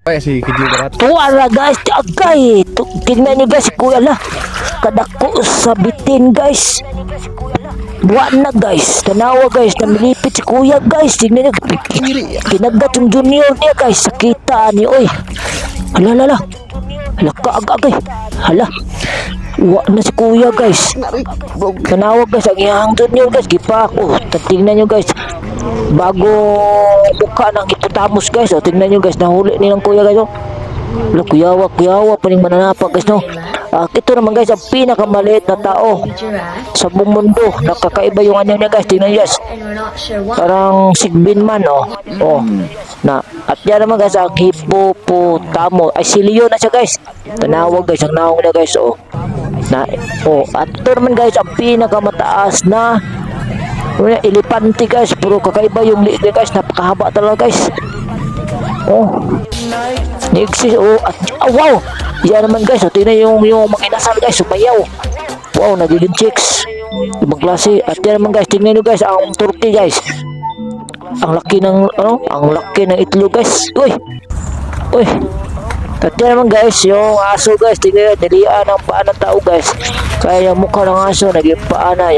Ay, si Kidling Karat. Tuwara guys, agay. Tingnan nyo guys, kuya la. Kadako sa bitin guys. Buwan na guys. Tanawa guys, namilipit si kuya guys. Tingnan nyo. Kinagat yung junior niya guys. Sakita niyo oy. Hala hala. Hala ka agay. Hala. Uwa na si kuya guys. Tanawa guys, ang iyang junior guys. Gipa ako. Tingnan nyo guys. Bago buka ng hippopotamus guys. O, tingnan nyo guys. Nahuli nilang kuya guys. O. Hala, kuyawa paling mananapak guys no. Ito naman guys ang pinakamaliit na tao sa buong mundo. Nakakaiba yung ano niya guys. Tingnan guys. Parang sigbin man oh. Oh. Na at yan naman guys ang hippopotamus. Ay si Leo na siya guys. Tanawag guys ang naong na guys oh. Na oh at ito naman guys ang pinakamataas na elepante guys. Puro kakaiba yung liit guys. Napakahaba talaga guys. Oh. Nixis oh at wow. Yan naman guys, oh, tingnan yung makinasal guys, sumayaw. Wow, nagiging chicks. Ibang klase. At yan naman guys, tingnan nyo guys, ang turkey guys. Ang laki ng, ang laki ng itlog guys. Uy! Uy! At yan naman guys, yung aso guys, tingnan nyo, nilian ang paa ng tao guys. Kaya yung mukha ng aso, naging paa na.